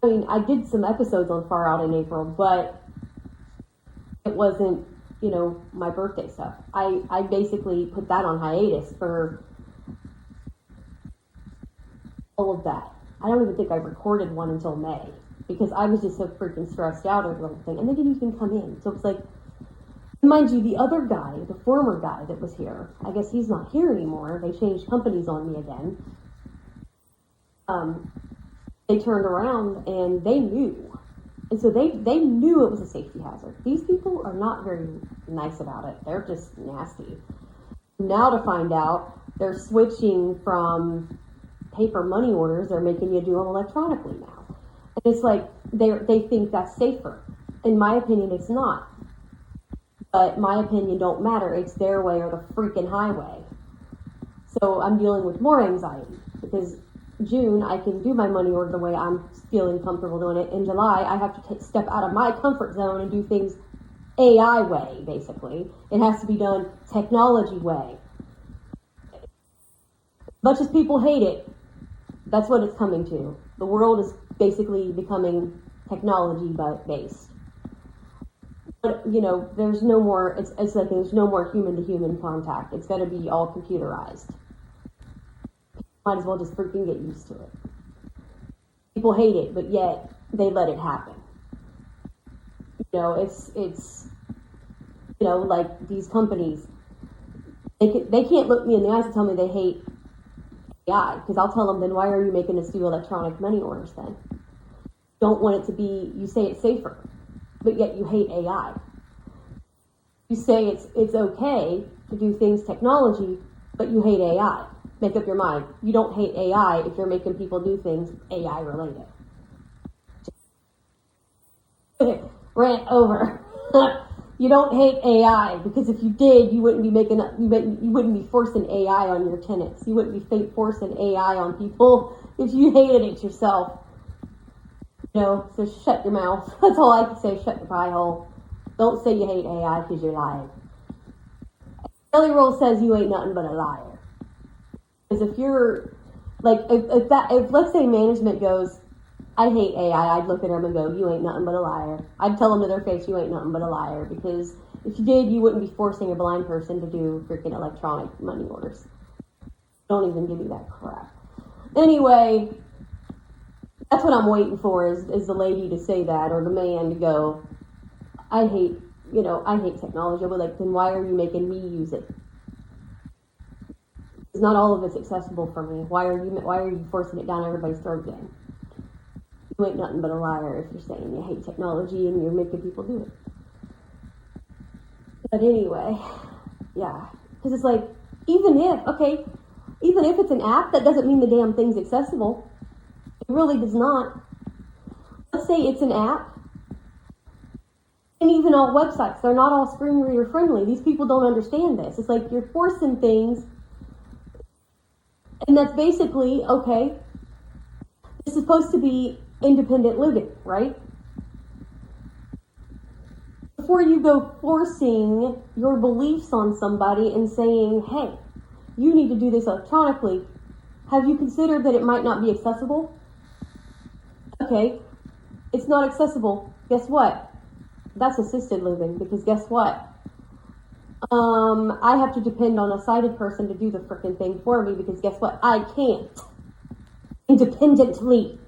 I mean, I did some episodes on Far Out in April, but it wasn't, my birthday stuff. I basically put that on hiatus for all of that. I don't even think I recorded one until May because I was just so freaking stressed out over the whole thing, and they didn't even come in. So it's like, mind you, the other guy, the former guy that was here, I guess he's not here anymore. They changed companies on me again. They turned around and they knew. And so they knew it was a safety hazard. These people are not very nice about it. They're just nasty. Now to find out, they're switching from paper money orders. They're making you do them electronically now. And it's like, they think that's safer. In my opinion, it's not. But my opinion don't matter. It's their way or the freaking highway. So I'm dealing with more anxiety because June, I can do my money order the way I'm feeling comfortable doing it. In July, I have to step out of my comfort zone and do things AI way, basically. It has to be done technology way. Much as people hate it, that's what it's coming to. The world is basically becoming technology based. But, there's no more, it's like there's no more human to human contact. It's going to be all computerized. Might as well just freaking get used to it. People hate it, but yet they let it happen. It's like these companies, they can't look me in the eyes and tell me they hate AI, because I'll tell them, then why are you making us do electronic money orders then? Don't want it to be, you say it's safer, but yet you hate AI. You say it's okay to do things technology, but you hate AI. Make up your mind. You don't hate AI if you're making people do things AI related. Rant over. You don't hate AI because if you did, you wouldn't be forcing AI on your tenants. You wouldn't be forcing AI on people if you hated it yourself. So shut your mouth. That's all I can say. Shut your pie hole. Don't say you hate AI because you're lying. Kelly Roll says you ain't nothing but a liar. Because if you're, like, if let's say management goes, I hate AI, I'd look at them and go, you ain't nothing but a liar. I'd tell them to their face, you ain't nothing but a liar. Because if you did, you wouldn't be forcing a blind person to do freaking electronic money orders. Don't even give me that crap. Anyway, that's what I'm waiting for is the lady to say that, or the man to go, I hate technology. I'll be like, then why are you making me use it? It's not all of it's accessible for me. Why are you forcing it down everybody's throat then? You ain't nothing but a liar if you're saying you hate technology and you're making people do it. But anyway, yeah. Because it's like, even if it's an app, that doesn't mean the damn thing's accessible. It really does not. Let's say it's an app. And even all websites, they're not all screen reader friendly. These people don't understand this. It's like you're forcing things. And that's basically, okay, it's supposed to be independent living, right? Before you go forcing your beliefs on somebody and saying, hey, you need to do this electronically, have you considered that it might not be accessible? Okay, it's not accessible. Guess what? That's assisted living, because guess what? I have to depend on a sighted person to do the frickin' thing for me because guess what? I can't. Independently.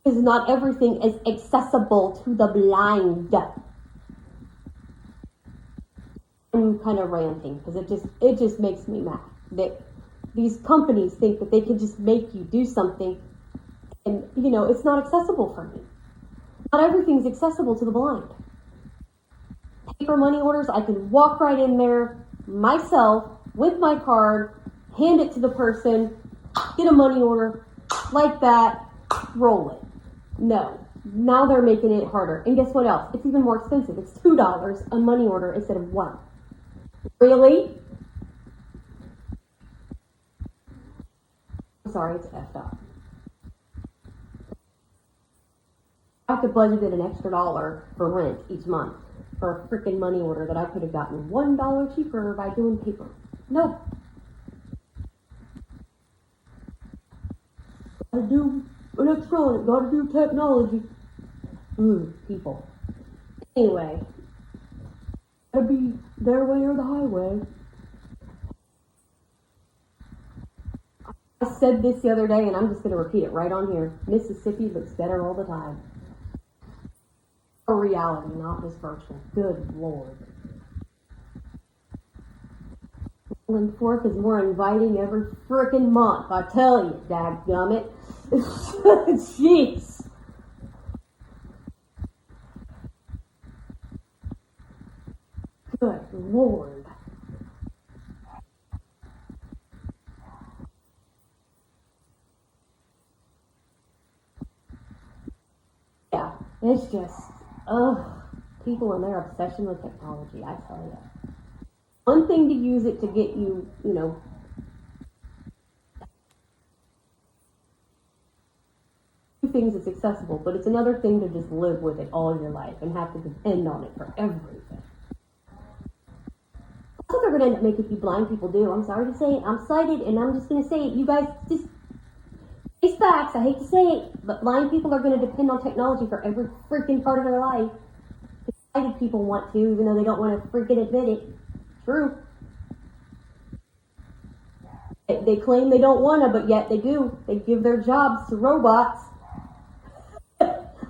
Because not everything is accessible to the blind. I'm kind of ranting because it just makes me mad that these companies think that they can just make you do something and, it's not accessible for me. Not everything's accessible to the blind. Paper money orders, I can walk right in there myself with my card, hand it to the person, get a money order like that, roll it. No. Now they're making it harder. And guess what else? It's even more expensive. It's $2 a money order instead of $1. Really? I'm sorry, it's effed up. I have to budget an extra $1 for rent each month for a freaking money order that I could have gotten $1 cheaper by doing paper. Nope. Gotta do electronic, gotta do technology. People. Anyway, gotta be their way or the highway. I said this the other day and I'm just gonna repeat it right on here. Mississippi looks better all the time. For reality, not just virtual. Good Lord. And Fork is more inviting every frickin' month. I tell you, dadgummit. Jeez. Good Lord. Yeah, it's just, people and their obsession with technology, I tell you. One thing to use it to get you, things that's accessible, but it's another thing to just live with it all your life and have to depend on it for everything. That's what they're going to end up making you blind people do. I'm sorry to say it. I'm sighted, and I'm just going to say it. You guys just face facts. I hate to say it, but blind people are going to depend on technology for every freaking part of their life. Sighted people want to, even though they don't want to freaking admit it. True. They claim they don't want to, but yet they do. They give their jobs to robots.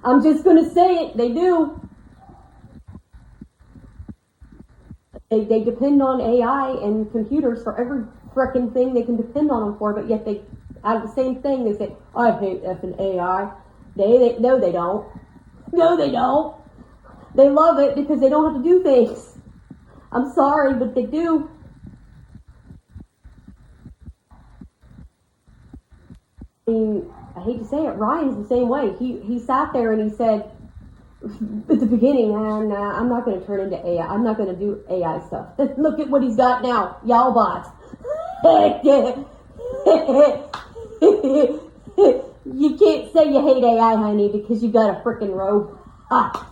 I'm just going to say it. They do. They depend on AI and computers for every frickin' thing they can depend on them for, but yet they, out of the same thing, they say, I hate effing AI. No, they don't. No, they don't. They love it because they don't have to do things. I'm sorry, but they do. I mean, I hate to say it, Ryan's the same way. He sat there and he said at the beginning, and I'm not going to turn into AI. I'm not going to do AI stuff. Look at what he's got now, y'all bots. You can't say you hate AI, honey, because you got a freaking robot.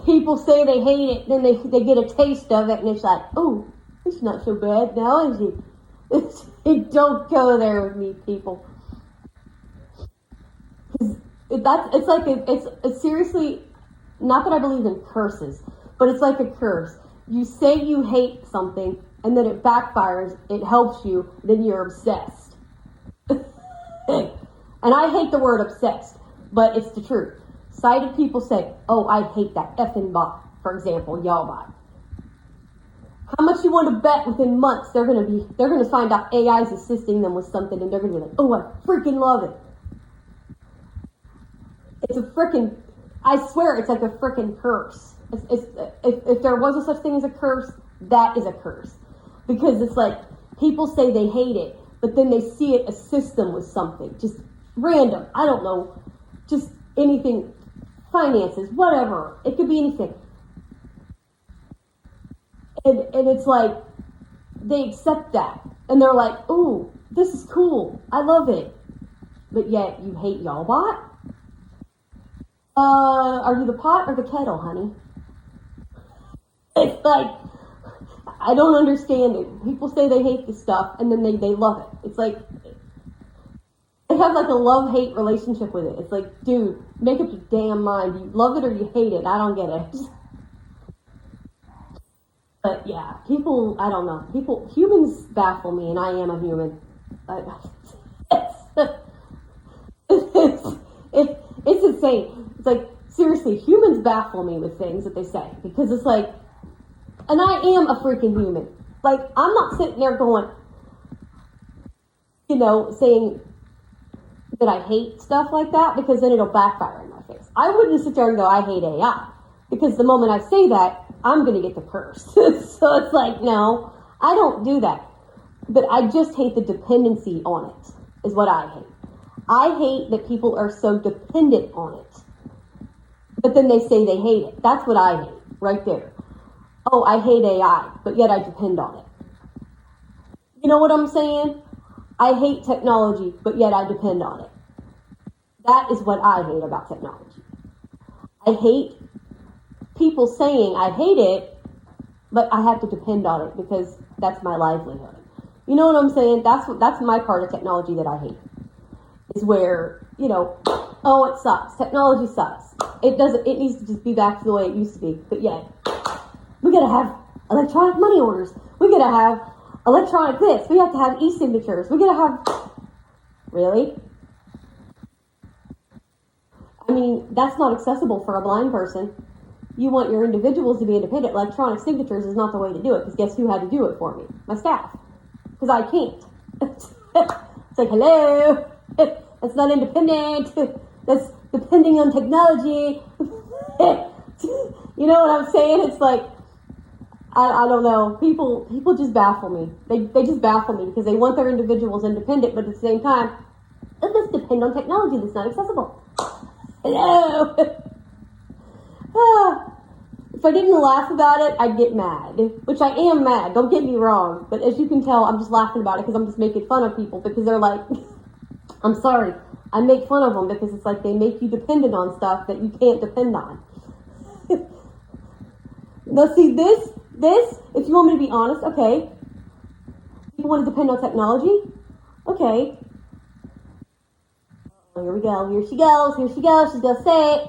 People say they hate it, then they get a taste of it, and it's like, oh, it's not so bad now, is it? Don't go there with me, people. It's seriously, not that I believe in curses, but it's like a curse. You say you hate something, and then it backfires, it helps you, then you're obsessed. And I hate the word obsessed, but it's the truth. Sighted people say, oh, I hate that effing bot, for example, y'all bot. How much you want to bet within months they're gonna find out AI's assisting them with something and they're gonna be like, oh, I freaking love it. It's a freaking, I swear it's like a freaking curse. If there was a such thing as a curse, that is a curse. Because it's like, people say they hate it, but then they see it assist them with something. Just random, I don't know, just anything, finances, whatever. It could be anything. And it's like, they accept that. And they're like, ooh, this is cool. I love it. But yet, you hate y'all bot? Are you the pot or the kettle, honey? It's like, I don't understand it. People say they hate this stuff, and then they love it. It's like, they have like a love-hate relationship with it. It's like, dude, make up your damn mind. You love it or you hate it. I don't get it. But yeah, people, I don't know. Humans baffle me, and I am a human. It's insane. It's like, seriously, humans baffle me with things that they say. Because it's like, and I am a freaking human. Like, I'm not sitting there going, saying that I hate stuff like that, because then it'll backfire in my face. I wouldn't sit there and go, I hate AI. Because the moment I say that, I'm going to get the purse. So it's like, no, I don't do that. But I just hate the dependency on it, is what I hate. I hate that people are so dependent on it. But then they say they hate it. That's what I hate, right there. Oh, I hate AI, but yet I depend on it. You know what I'm saying? I hate technology, but yet I depend on it. That is what I hate about technology. I hate people saying I hate it, but I have to depend on it because that's my livelihood. You know what I'm saying? That's my part of technology that I hate. Is where, oh, it sucks. Technology sucks. It needs to just be back to the way it used to be. But yet, we gotta have electronic money orders. We gotta have electronic this. We have to have e-signatures. We gotta have, really? I mean, that's not accessible for a blind person. You want your individuals to be independent. Electronic signatures is not the way to do it, because guess who had to do it for me? My staff. Because I can't. It's like, hello? That's not independent. That's depending on technology. You know what I'm saying? It's like, I don't know. People just baffle me. They just baffle me because they want their individuals independent, but at the same time, it must depend on technology that's not accessible. Hello? If I didn't laugh about it, I'd get mad. Which I am mad, don't get me wrong. But as you can tell, I'm just laughing about it because I'm just making fun of people because they're like, I'm sorry, I make fun of them because it's like they make you dependent on stuff that you can't depend on. Now see, this, if you want me to be honest, okay, people want to depend on technology, okay. Oh, here we go, here she goes, she's gonna say it.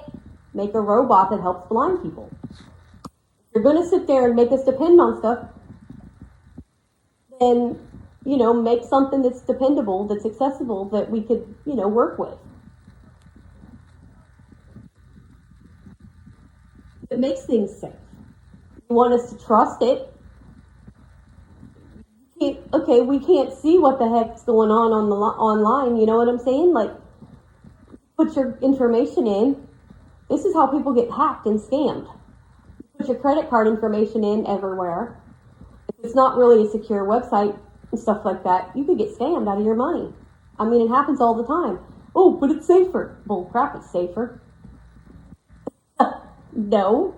Make a robot that helps blind people. If you're gonna sit there and make us depend on stuff, then, make something that's dependable, that's accessible, that we could, work with. It makes things safe. You want us to trust it. We can't see what the heck's going on online, you know what I'm saying? Like, put your information in. This is how people get hacked and scammed. Put your credit card information in everywhere. If it's not really a secure website and stuff like that, you could get scammed out of your money. I mean, it happens all the time. Oh, but it's safer. Bull crap, it's safer. No.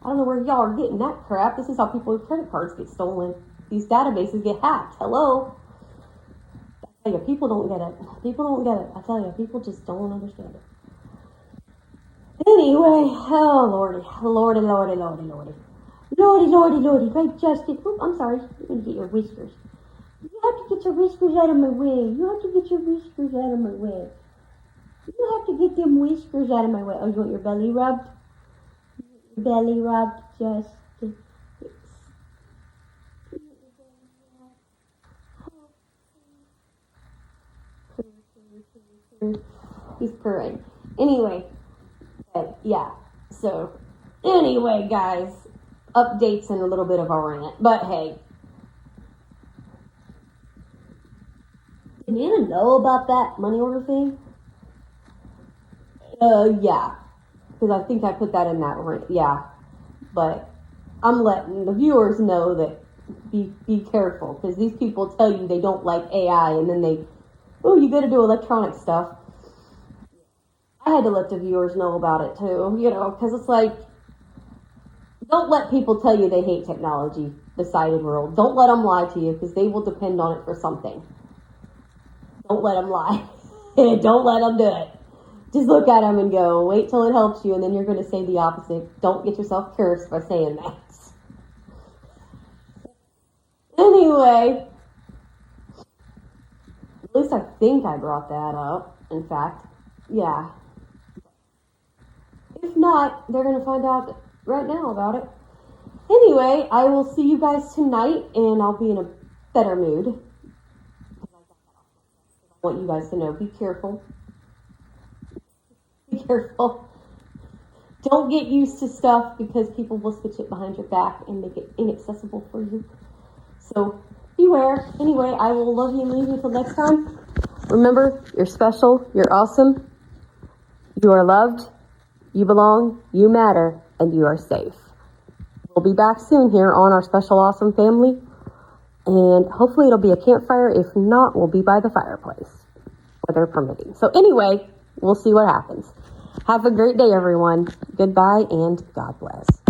I don't know where y'all are getting that crap. This is how people's credit cards get stolen. These databases get hacked. Hello? I tell you, people don't get it. People don't get it. I tell you, people just don't understand it. Anyway, oh lordy, right, Justin? Oh, I'm sorry. You're gonna get your whiskers. You have to get your whiskers out of my way. You have to get your whiskers out of my way. You have to get them whiskers out of my way. Oh, you want your belly rubbed? Your belly rubbed, Justin. He's purring. Anyway. Yeah, so anyway, guys, updates and a little bit of a rant, but hey, did Nana know about that money order thing? Yeah, because I think I put that in that rant, yeah, but I'm letting the viewers know that be careful, because these people tell you they don't like AI, and then you gotta do electronic stuff. I had to let the viewers know about it too, because it's like, don't let people tell you they hate technology, the sighted world. Don't let them lie to you, because they will depend on it for something. Don't let them lie. Don't let them do it. Just look at them and go, wait till it helps you, and then you're going to say the opposite. Don't get yourself cursed by saying that. Anyway, least I think I brought that up. In fact, yeah. If not, they're going to find out right now about it. Anyway, I will see you guys tonight, and I'll be in a better mood. I want you guys to know, be careful. Be careful. Don't get used to stuff because people will switch it behind your back and make it inaccessible for you. So beware. Anyway, I will love you and leave you until next time. Remember, you're special, you're awesome, you are loved, you belong, you matter, and you are safe. We'll be back soon here on our special awesome family. And hopefully it'll be a campfire. If not, we'll be by the fireplace, weather permitting. So anyway, we'll see what happens. Have a great day, everyone. Goodbye and God bless.